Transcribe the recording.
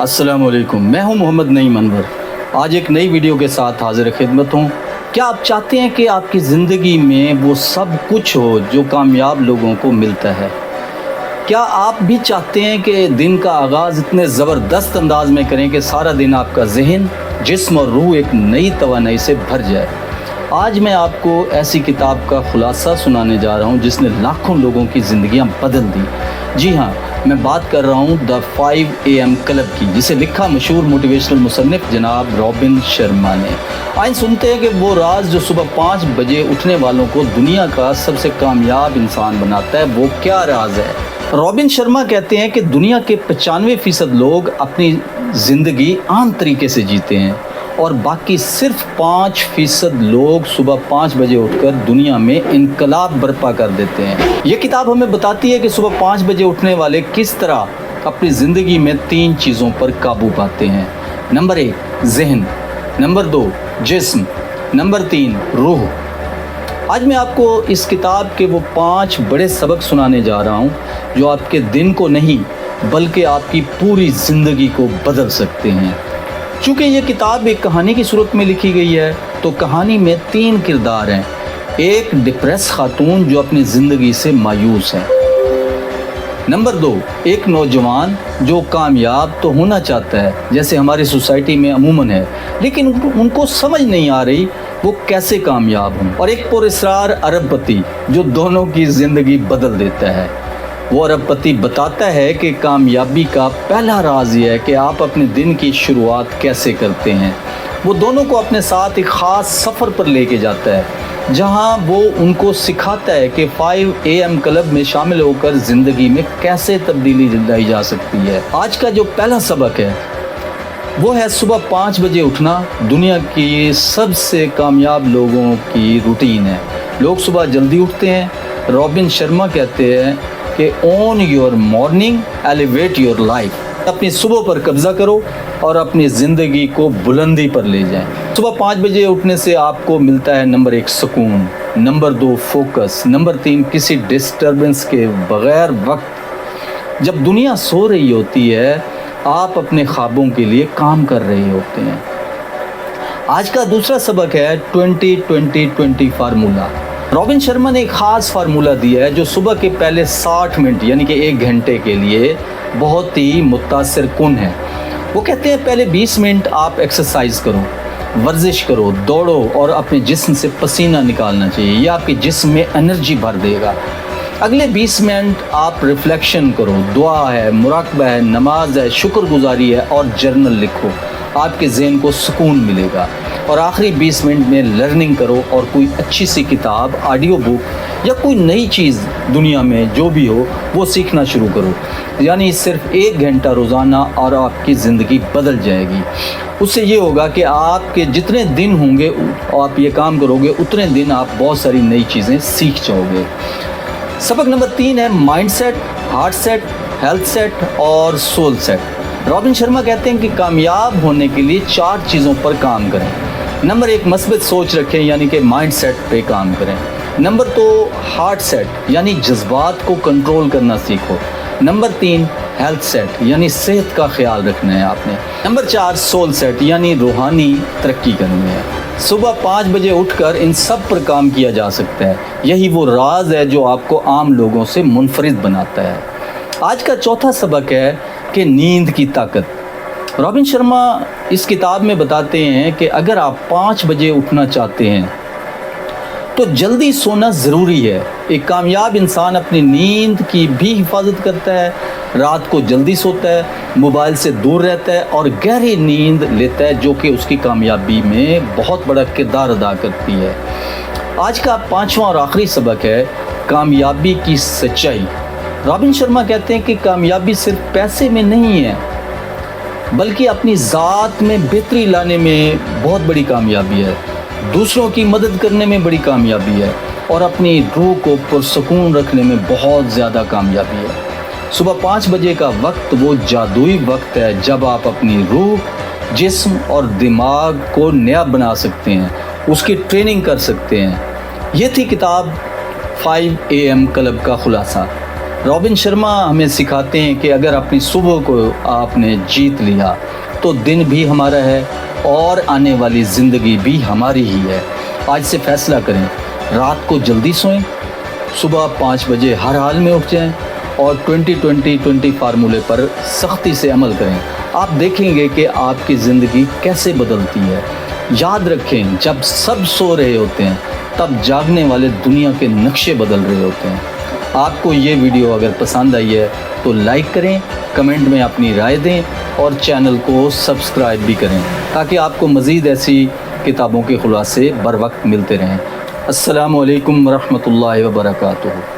अस्सलाम वालेकुम, मैं हूं मोहम्मद नईम अनवर। आज एक नई वीडियो के साथ हाजिर खिदमत हूं। क्या आप चाहते हैं कि आपकी ज़िंदगी में वो सब कुछ हो जो कामयाब लोगों को मिलता है? क्या आप भी चाहते हैं कि दिन का आगाज़ इतने ज़बरदस्त अंदाज में करें कि सारा दिन आपका ज़हन, जिस्म और रूह एक नई तवानाई से भर जाए? आज मैं आपको ऐसी किताब का खुलासा सुनाने जा रहा हूँ जिसने लाखों लोगों की ज़िंदगियाँ बदल दी। जी हाँ, मैं बात कर रहा हूँ द 5 AM क्लब की, जिसे लिखा मशहूर मोटिवेशनल मुसन्निफ जनाब रॉबिन शर्मा ने। आइए सुनते हैं कि वो राज जो सुबह 5 बजे उठने वालों को दुनिया का सबसे कामयाब इंसान बनाता है, वो क्या राज है। रॉबिन शर्मा कहते हैं कि दुनिया के 95% लोग अपनी ज़िंदगी आम तरीके से जीते हैं और बाकी सिर्फ 5% लोग सुबह 5 बजे उठकर दुनिया में इनकलाब बर्पा कर देते हैं। ये किताब हमें बताती है कि सुबह 5 बजे उठने वाले किस तरह अपनी ज़िंदगी में 3 चीज़ों पर काबू पाते हैं। नंबर 1 ज़हन, नंबर 2 जिस्म, नंबर 3 रूह। आज मैं आपको इस किताब के वो 5 बड़े सबक सुनाने जा रहा हूँ जो आपके दिन को नहीं बल्कि आपकी पूरी ज़िंदगी को बदल सकते हैं। चूँकि ये किताब एक कहानी की सूरत में लिखी गई है तो कहानी में 3 किरदार हैं। एक डिप्रेस खातून जो अपनी ज़िंदगी से मायूस है। नंबर 2 एक नौजवान जो कामयाब तो होना चाहता है जैसे हमारी सोसाइटी में अमूमन है, लेकिन उनको समझ नहीं आ रही वो कैसे कामयाब हों। और एक पुरअसरार अरबपति जो दोनों की ज़िंदगी बदल देता है। वो अरबपति बताता है कि कामयाबी का पहला राज ये है कि आप अपने दिन की शुरुआत कैसे करते हैं। वो दोनों को अपने साथ एक ख़ास सफ़र पर लेके जाता है जहां वो उनको सिखाता है कि 5 AM क्लब में शामिल होकर ज़िंदगी में कैसे तब्दीली लाई जा सकती है। आज का जो पहला सबक है वो है सुबह 5 बजे उठना। दुनिया की सबसे कामयाब लोगों की रूटीन है। लोग सुबह जल्दी उठते हैं। रॉबिन शर्मा कहते हैं कि own your morning elevate your life. अपनी सुबह पर कब्ज़ा करो और अपनी ज़िंदगी को बुलंदी पर ले जाएं। सुबह 5 बजे उठने से आपको मिलता है नंबर 1 सुकून, नंबर 2 फोकस, नंबर 3 किसी डिस्टर्बेंस के बग़ैर वक्त। जब दुनिया सो रही होती है आप अपने ख्वाबों के लिए काम कर रहे होते हैं। आज का दूसरा सबक है 20-20-20 फार्मूला। रॉबिन शर्मा ने एक ख़ास फार्मूला दिया है जो सुबह के पहले 60 मिनट यानी कि 1 घंटे के लिए बहुत ही मुतासिर कुन है। वो कहते हैं पहले 20 मिनट आप एक्सरसाइज करो, वर्जिश करो, दौड़ो और अपने जिस्म से पसीना निकालना चाहिए। ये आपके जिस्म में एनर्जी भर देगा। अगले 20 मिनट आप रिफ्लेक्शन करो, दुआ है, मुराकबा है, नमाज है, शुक्रगुजारी है और जर्नल लिखो। आपके ज़हन को सुकून मिलेगा। और आखिरी 20 मिनट में लर्निंग करो और कोई अच्छी सी किताब, ऑडियो बुक या कोई नई चीज़ दुनिया में जो भी हो वो सीखना शुरू करो। यानी सिर्फ 1 घंटा रोज़ाना और आपकी ज़िंदगी बदल जाएगी। उससे ये होगा कि आपके जितने दिन होंगे आप ये काम करोगे उतने दिन आप बहुत सारी नई चीज़ें सीख जाओगे। सबक नंबर 3 है mind set, heart set, health set और सोल सेट। रॉबिन शर्मा कहते हैं कि कामयाब होने के लिए 4 चीज़ों पर काम करें। नंबर 1 मस्बत सोच रखें यानी कि माइंड सेट पे काम करें। नंबर 2 हार्ट सेट यानी जज्बात को कंट्रोल करना सीखो। नंबर 3 हेल्थ सेट यानी सेहत का ख्याल रखना है आपने। नंबर 4 सोल सेट यानी रूहानी तरक्की करनी है। सुबह 5 बजे उठकर इन सब पर काम किया जा सकता है। यही वो राज है जो आपको आम लोगों से मुनफरिद बनाता है। आज का चौथा सबक है कि नींद की ताकत। रॉबिन शर्मा इस किताब में बताते हैं कि अगर आप 5 बजे उठना चाहते हैं तो जल्दी सोना ज़रूरी है। एक कामयाब इंसान अपनी नींद की भी हिफाजत करता है, रात को जल्दी सोता है, मोबाइल से दूर रहता है और गहरी नींद लेता है जो कि उसकी कामयाबी में बहुत बड़ा किरदार अदा करती है। आज का 5वां और आखिरी सबक है कामयाबी की सच्चाई। रॉबिन शर्मा कहते हैं कि कामयाबी सिर्फ पैसे में नहीं है बल्कि अपनी ज़ात में बेहतरी लाने में बहुत बड़ी कामयाबी है, दूसरों की मदद करने में बड़ी कामयाबी है और अपनी रूह को पुरसुकून रखने में बहुत ज़्यादा कामयाबी है। सुबह 5 बजे का वक्त वो जादुई वक्त है जब आप अपनी रूह, जिस्म और दिमाग को नया बना सकते हैं, उसकी ट्रेनिंग कर सकते हैं। ये थी किताब 5 AM क्लब का खुलासा। रॉबिन शर्मा हमें सिखाते हैं कि अगर अपनी सुबह को आपने जीत लिया तो दिन भी हमारा है और आने वाली ज़िंदगी भी हमारी ही है। आज से फैसला करें, रात को जल्दी सोएं, सुबह 5 बजे हर हाल में उठ जाएं और 20-20-20 फार्मूले पर सख्ती से अमल करें। आप देखेंगे कि आपकी ज़िंदगी कैसे बदलती है। याद रखें, जब सब सो रहे होते हैं तब जागने वाले दुनिया के नक्शे बदल रहे होते हैं। आपको ये वीडियो अगर पसंद आई है तो लाइक करें, कमेंट में अपनी राय दें और चैनल को सब्सक्राइब भी करें ताकि आपको मज़ीद ऐसी किताबों के खुलासे बर वक्त मिलते रहें। अस्सलामु अलैकुम वरहमतुल्लाहि वबरकातुहू।